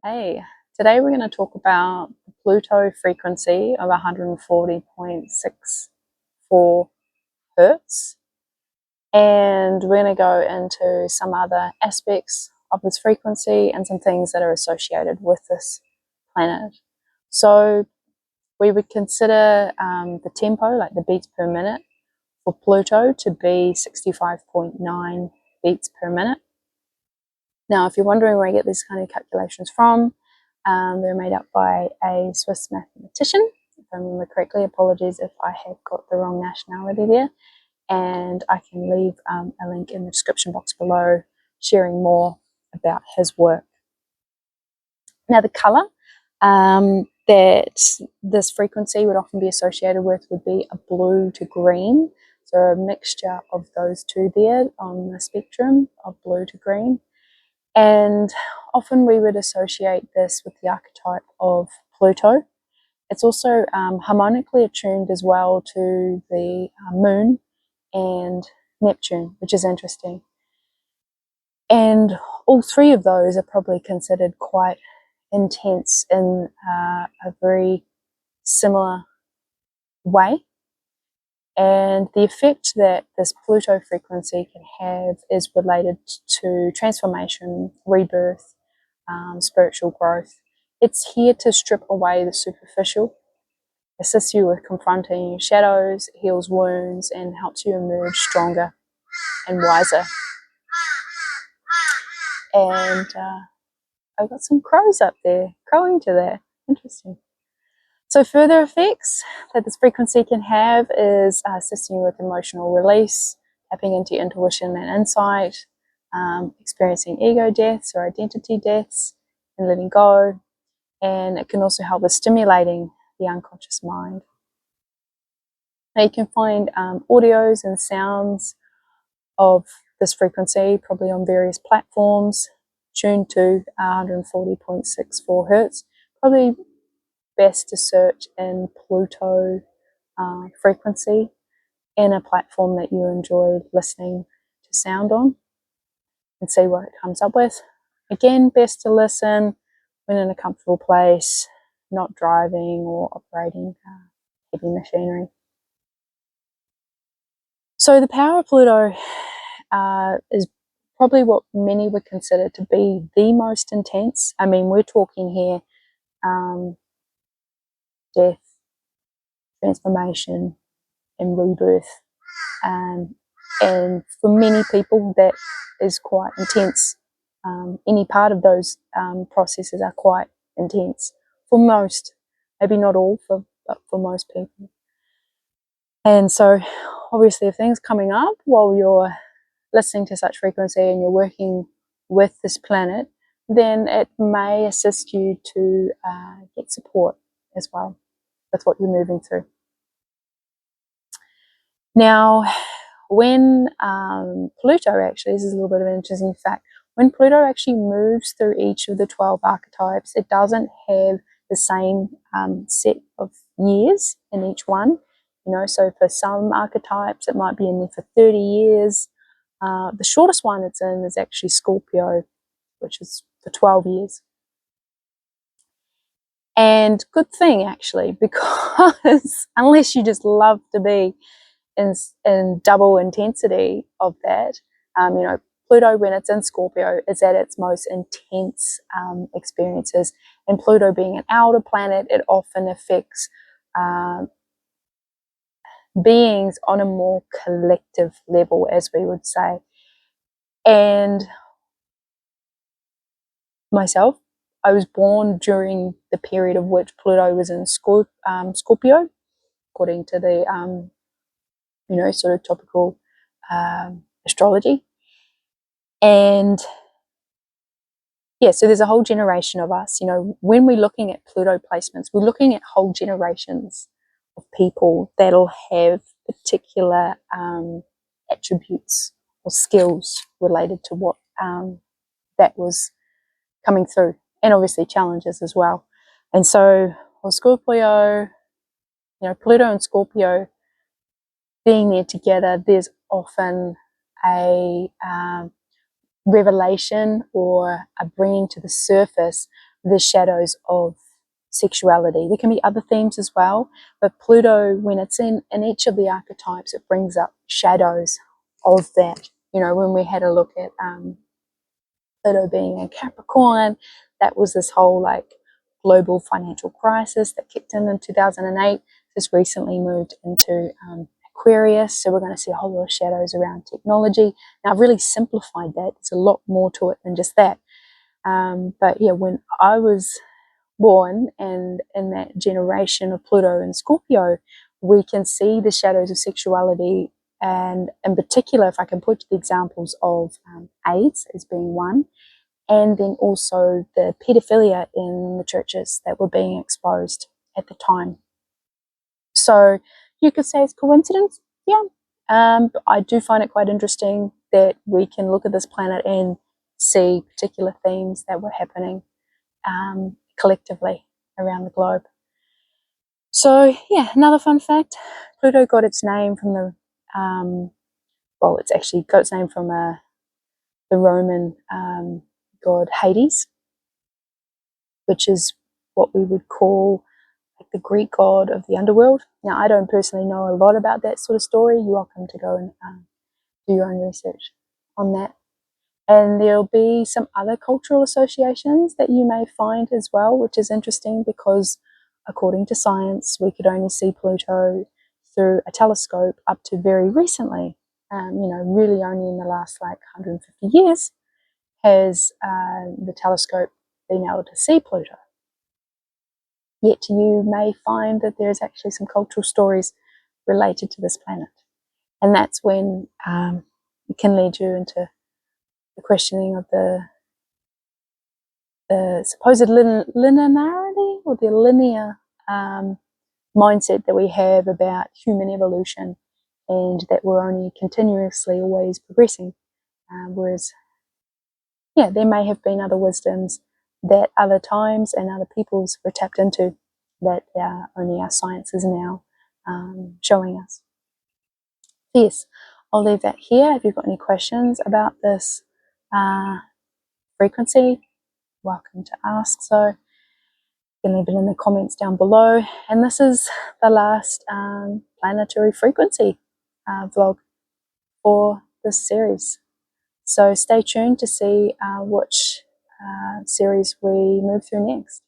Hey, today we're going to talk about the Pluto frequency of 140.64 Hertz, and we're going to go into some other aspects of this frequency and some things that are associated with this planet. So we would consider the tempo, like the beats per minute, for Pluto to be 65.9 beats per minute. Now, if you're wondering where I get these kind of calculations from, they're made up by a Swiss mathematician, if I remember correctly. Apologies if I have got the wrong nationality there. And I can leave a link in the description box below sharing more about his work. Now, the colour that this frequency would often be associated with would be a blue to green. So a mixture of those two there on the spectrum of blue to green. And often we would associate this with the archetype of Pluto. It's also harmonically attuned as well to the moon and Neptune, which is interesting. And all three of those are probably considered quite intense in a very similar way. And the effect that this Pluto frequency can have is related to transformation, rebirth, spiritual growth. It's here to strip away the superficial, assists you with confronting your shadows, heals wounds, and helps you emerge stronger and wiser. And I've got some crows up there, crowing to that. Interesting. So further effects that this frequency can have is assisting you with emotional release, tapping into intuition and insight, experiencing ego deaths or identity deaths, and letting go. And it can also help with stimulating the unconscious mind. Now you can find audios and sounds of this frequency probably on various platforms tuned to 140.64 Hertz. Probably best to search in Pluto frequency in a platform that you enjoy listening to sound on and see what it comes up with. Again, best to listen when in a comfortable place, not driving or operating heavy machinery. So the power of Pluto is probably what many would consider to be the most intense. I mean, we're talking here death, transformation, and rebirth. And for many people, that is quite intense. Any part of those processes are quite intense for most, maybe not all, but for most people. And so, obviously, if things coming up while you're listening to such frequency and you're working with this planet, then it may assist you to get support as well with what you're moving through. Now, when Pluto actually, this is a little bit of an interesting fact, when Pluto actually moves through each of the 12 archetypes, it doesn't have the same set of years in each one. You know, so for some archetypes, it might be in there for 30 years. The shortest one it's in is actually Scorpio, which is for 12 years. And good thing, actually, because unless you just love to be in double intensity of that, you know, Pluto, when it's in Scorpio, is at its most intense experiences. And Pluto being an outer planet, it often affects beings on a more collective level, as we would say. And myself, I was born during the period of which Pluto was in Scorpio, according to the you know, sort of topical astrology. And yeah, so there's a whole generation of us, you know, when we're looking at Pluto placements, we're looking at whole generations of people that'll have particular attributes or skills related to what that was coming through, and obviously challenges as well. And so, well, Scorpio, you know, Pluto and Scorpio being there together, there's often a revelation or a bringing to the surface the shadows of sexuality. There can be other themes as well, but Pluto, when it's in each of the archetypes, it brings up shadows of that. You know, when we had a look at Pluto being in Capricorn, that was this whole like global financial crisis that kicked in 2008. Just recently moved into Aquarius, so we're going to see a whole lot of shadows around technology. Now, I've really simplified that. There's a lot more to it than just that. But yeah, when I was born and in that generation of Pluto and Scorpio, we can see the shadows of sexuality. And in particular, if I can put the examples of AIDS as being one, and then also the pedophilia in the churches that were being exposed at the time. So you could say it's coincidence, yeah. But I do find it quite interesting that we can look at this planet and see particular themes that were happening collectively around the globe. So yeah, another fun fact: Pluto got its name from the well, it's actually got its name from the Roman god Hades, which is what we would call like the Greek god of the underworld. Now, I don't personally know a lot about that sort of story. You're welcome to go and do your own research on that. And there'll be some other cultural associations that you may find as well, which is interesting because according to science, we could only see Pluto through a telescope up to very recently. You know, really only in the last like 150 years has the telescope been able to see Pluto. Yet you may find that there's actually some cultural stories related to this planet. And that's when it can lead you into the questioning of the supposed linearity or the linear mindset that we have about human evolution, and that we're only continuously always progressing. Whereas, yeah, there may have been other wisdoms that other times and other peoples were tapped into that only our science is now showing us. Yes, I'll leave that here. If you've got any questions about this frequency, welcome to ask. So you can leave it in the comments down below. And this is the last planetary frequency vlog for this series. So stay tuned to see which series we move through next.